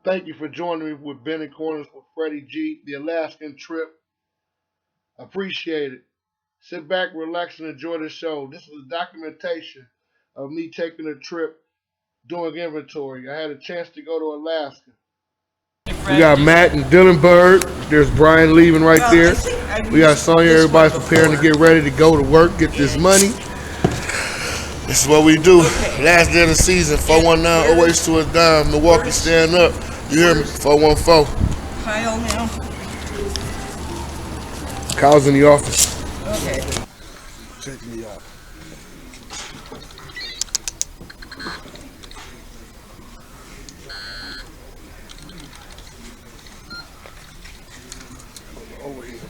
Thank you for joining me with Bending Corners with Freddie G, the Alaskan trip. Appreciate it. Sit back, relax, and enjoy the show. This is a documentation of me taking a trip, doing inventory. I had a chance to go to Alaska. We got Matt and Dylan Bird. There's Brian leaving right there. We got Sonya. Everybody's preparing to get ready to go to work, get this money. This is what we do. Last day of the season. 419 always to a dime. Milwaukee, stand up. You hear me? 414. Hi, old man. Kyle's in the office. Okay. Check me out. Over here.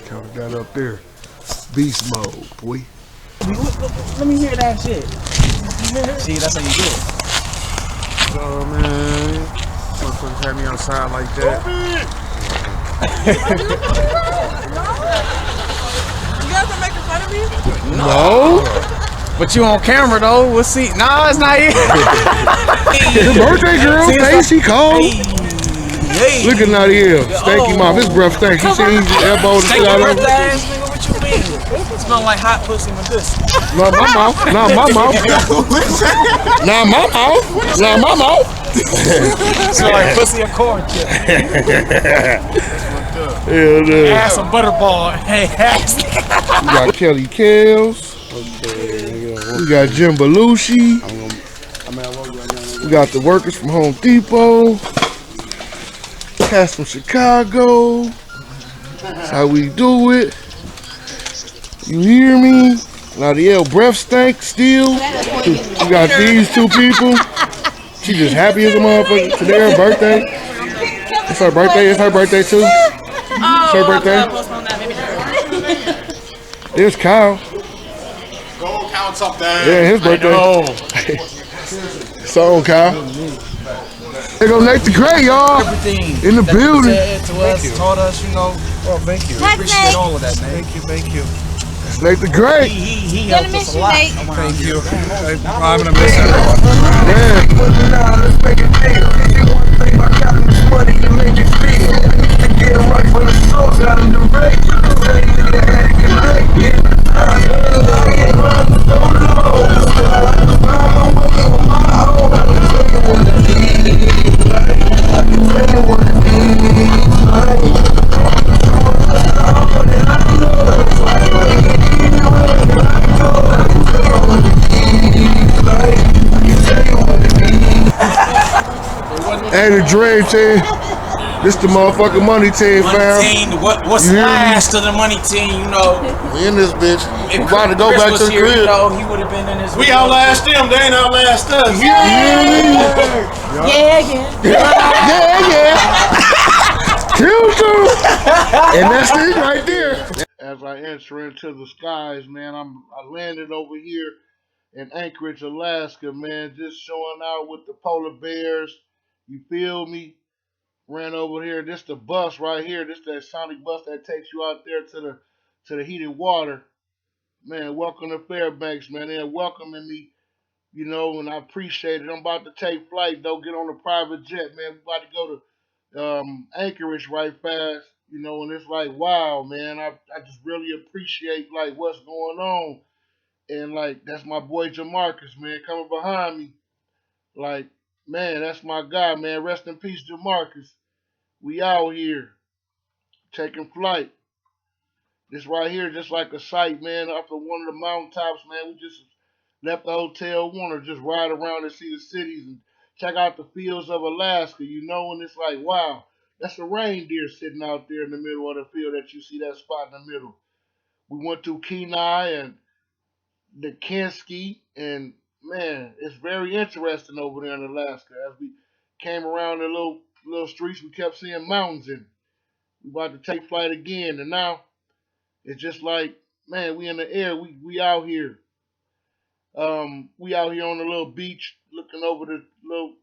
Counted that up there. Beast mode, boy. Let me hear that shit. See, that's how you do it. Oh man, motherfuckers had me outside like that. You guys are making fun of me? No. But you on camera though. We'll see. No, it's not you. The birthday girl, hey, she cold. Hey. Looking out of here, stanky mouth. His breath stank. You see, he's elbowed the shit out of him. Ass nigga, what you mean? It smell like hot pussy with this. Not my mouth. Not my mouth. Not my mouth. Not my mouth. Smell like pussy and corn chip. Hell no. Ass and butterball. Hey, ass. We got Kelly Kales. We got Jim Belushi. We got the workers from Home Depot. Cats from Chicago. That's how we do it. You hear me? Now the L breath stank still. We got these two people. She just happy as a motherfucker. Today her birthday. It's her birthday. It's her birthday too. It's her birthday. There's Kyle. Go count something. Yeah, his birthday. So Kyle. There go Nate the Gray, y'all. In the building. To us, taught us, you know. Oh, thank you. Appreciate all of that, man. Thank you. That's Nate the Gray. He helped us a lot. Thank you. I'm gonna miss everyone. Man. Hey, the Dream Team. This the motherfucking money team, fam. What's last of the money team, you know? We in this bitch. If We about to go Chris back was to the here, crib. you know, he would have been in his. We outlast them. They ain't outlast us. Yeah. Kill two. And that's it right there. As I enter into the skies, man, I landed over here in Anchorage, Alaska, man, just showing out with the polar bears. You feel me? Ran over here. This the bus right here. This that Sonic bus that takes you out there to the heated water. Man, welcome to Fairbanks, man. They're welcoming me, you know, and I appreciate it. I'm about to take flight though, get on a private jet, man. We about to go to Anchorage right fast, you know, and it's like, wow, man, I just really appreciate like what's going on. And like that's my boy Jamarcus, man, coming behind me. Like, man, that's my guy, man. Rest in peace, Jamarcus. We out here taking flight. This right here, just like a sight, man, up on one of the mountaintops, man. We just left the hotel, want to just ride around and see the cities and check out the fields of Alaska, and it's like, wow, that's a reindeer sitting out there in the middle of the field that you see that spot in the middle. We went through Kenai and the Kinski, and man, it's very interesting over there in Alaska. As we came around the little streets, we kept seeing mountains, and we about to take flight again. And now it's just like, man, we in the air. We out here. We out here on the little beach, looking over the little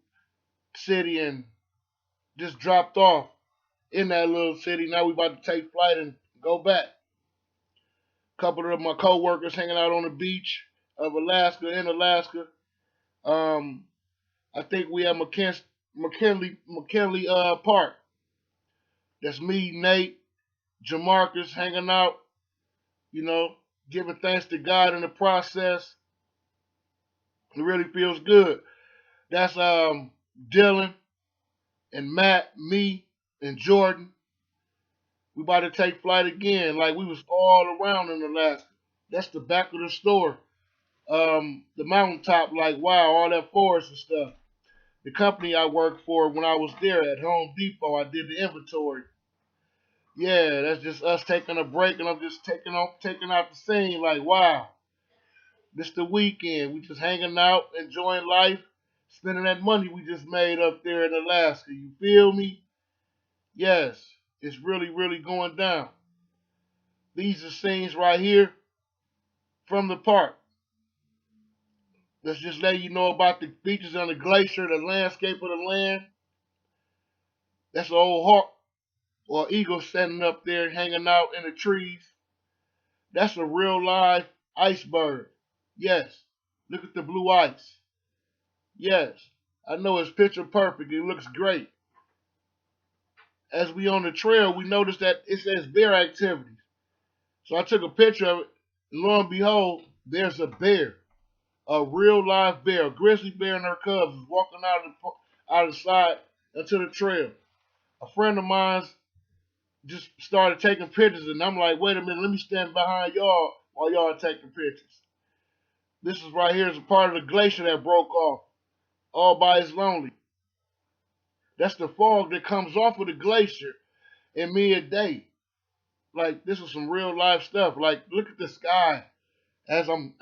city, and just dropped off in that little city. Now we about to take flight and go back. A couple of my coworkers hanging out on the beach of Alaska, in Alaska. Um, I think we have McKinley Park. That's me, Nate, Jamarcus hanging out, giving thanks to God in the process. It really feels good. That's Dylan and Matt, me, and Jordan. We about to take flight again, like we was all around in Alaska. That's the back of the store. The mountaintop, like wow, all that forest and stuff. The company I worked for when I was there at Home Depot, I did the inventory. Yeah, that's just us taking a break, and I'm just taking out the scene. Like wow, this the weekend. We just hanging out, enjoying life, spending that money we just made up there in Alaska. You feel me? Yes, it's really, really going down. These are scenes right here from the park. Let's just let you know about the beaches on the glacier, the landscape of the land. That's an old hawk or eagle standing up there hanging out in the trees. That's a real live iceberg. Yes. Look at the blue ice. Yes. I know it's picture perfect. It looks great. As we on the trail, we noticed that it says bear activities. So I took a picture of it, and lo and behold, there's a bear. A real live bear, a grizzly bear and her cubs was walking out of the side into the trail. A friend of mine just started taking pictures, and I'm like, wait a minute, let me stand behind y'all while y'all are taking pictures. This is right here is a part of the glacier that broke off all by its lonely. That's the fog that comes off of the glacier in midday. Like this is some real life stuff. Like look at the sky as I'm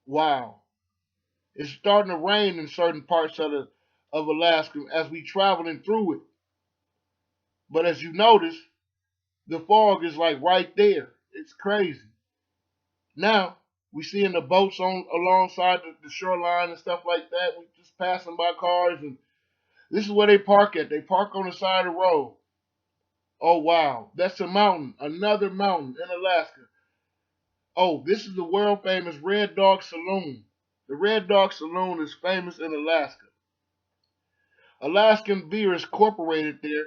wow. It's starting to rain in certain parts of Alaska as we traveling through it. But as you notice, the fog is like right there. It's crazy. Now we seeing the boats on alongside the shoreline and stuff like that. We just passing by cars, and this is where they park at. They park on the side of the road. Oh wow, that's a mountain, another mountain in Alaska. Oh, this is the world famous Red Dog Saloon. The Red Dog Saloon is famous in Alaska. Alaskan beer is incorporated there,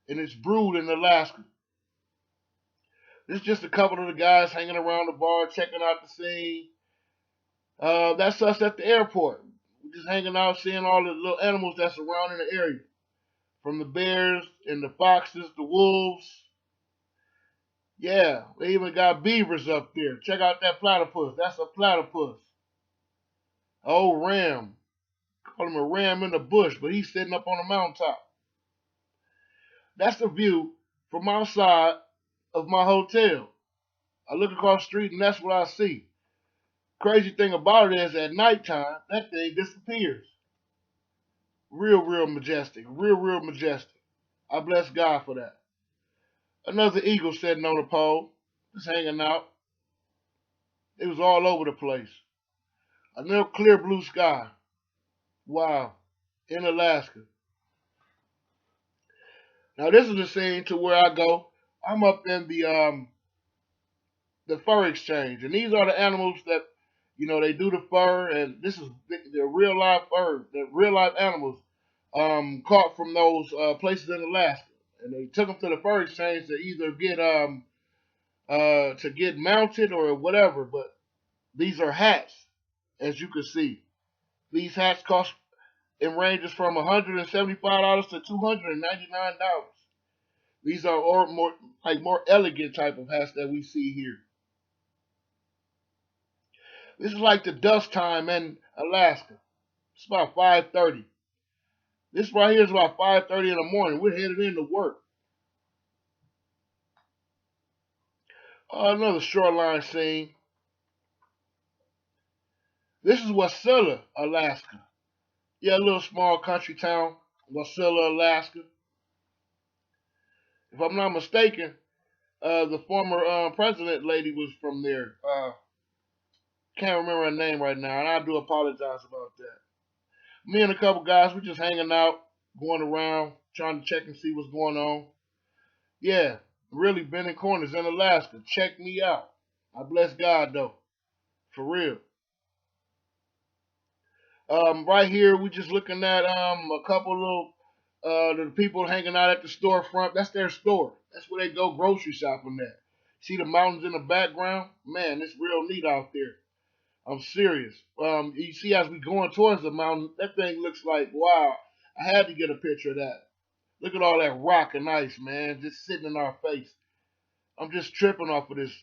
and it's brewed in Alaska. This is just a couple of the guys hanging around the bar, checking out the scene. That's us at the airport. We're just hanging out, seeing all the little animals that's around in the area. From the bears and the foxes, the wolves. Yeah, they even got beavers up there. Check out that platypus. That's a platypus. Oh, ram. Call him a ram in the bush, but he's sitting up on a mountaintop. That's the view from outside of my hotel. I look across the street and that's what I see. Crazy thing about it is at nighttime, that thing disappears. Real, real majestic. Real, real majestic. I bless God for that. Another eagle sitting on a pole, just hanging out. It was all over the place. A little clear blue sky. Wow. In Alaska. Now this is the scene to where I go. I'm up in the fur exchange, and these are the animals that they do the fur, and this is the real life fur, the real life animals caught from those places in Alaska, and they took them to the fur exchange to either get mounted or whatever. But these are hats, as you can see. These hats cost It ranges from $175 to $299. These are more elegant type of hats that we see here. This is like the dust time in Alaska. It's about 5:30. This right here is about 5:30 in the morning. We're headed into work. Another shoreline scene. This is Wasilla, Alaska. Yeah, a little small country town, Wasilla, Alaska. If I'm not mistaken, the former president lady was from there. Can't remember her name right now, and I do apologize about that. Me and a couple guys, we just hanging out, going around, trying to check and see what's going on. Yeah, really bending corners in Alaska. Check me out. I bless God though, for real. Right here, we just looking at a couple little the people hanging out at the storefront. That's their store. That's where they go grocery shopping at. See the mountains in the background? Man, it's real neat out there. I'm serious. You see, as we going towards the mountain, that thing looks like wow. I had to get a picture of that. Look at all that rock and ice, man, just sitting in our face. I'm just tripping off of this.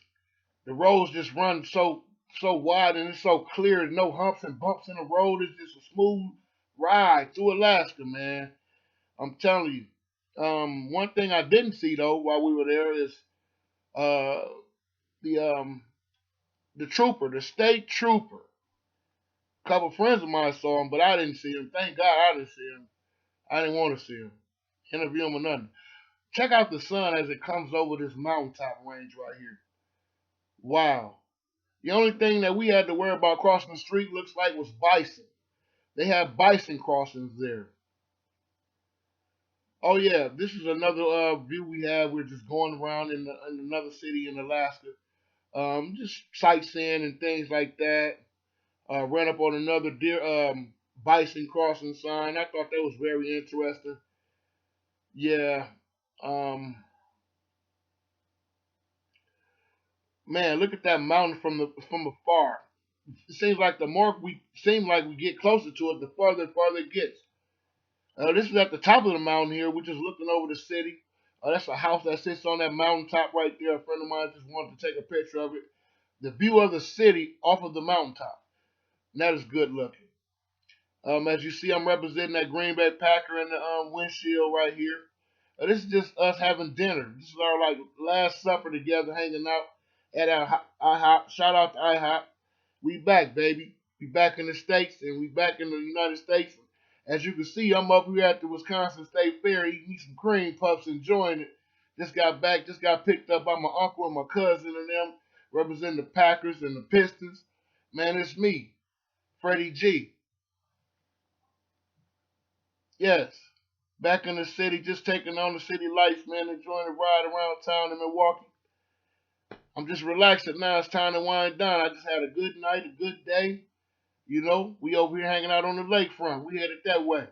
The roads just run so wide and it's so clear. There's no humps and bumps in the road. It's just a smooth ride through Alaska, man. I'm telling you. One thing I didn't see though while we were there is uh, the trooper, the state trooper. A couple friends of mine saw him, but I didn't see him. Thank God I didn't see him. I didn't want to see him, interview him or nothing. Check out the sun as it comes over this mountaintop range right here. Wow. The only thing that we had to worry about crossing the street looks like was bison. They have bison crossings there. Oh yeah, this is another view we have. We're just going around in another city in Alaska, just sightseeing and things like that. Ran up on another bison crossing sign. I thought that was very interesting. Yeah, um, man, look at that mountain from afar. It seems like the more we get closer to it, the farther it gets. This is at the top of the mountain here. We're just looking over the city. That's a house that sits on that mountaintop right there. A friend of mine just wanted to take a picture of it. The view of the city off of the mountaintop. And that is good looking. As you see, I'm representing that Green Bay Packer in the windshield right here. This is just us having dinner. This is our like last supper together, hanging out at our IHOP. Shout out to IHOP. We back, baby. We back in the States and we back in the United States. As you can see, I'm up here at the Wisconsin State Fair eating me some cream puffs, enjoying it. Just got back, just got picked up by my uncle and my cousin and them, representing the Packers and the Pistons. Man, it's me, Freddy G. Yes. Back in the city, just taking on the city life, man, enjoying the ride around town in Milwaukee. I'm just relaxing now. It's time to wind down. I just had a good night, a good day. You know, we over here hanging out on the lakefront. We headed that way.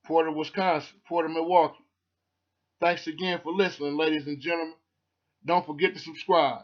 Porter, Wisconsin, Porter, Milwaukee. Thanks again for listening, ladies and gentlemen. Don't forget to subscribe.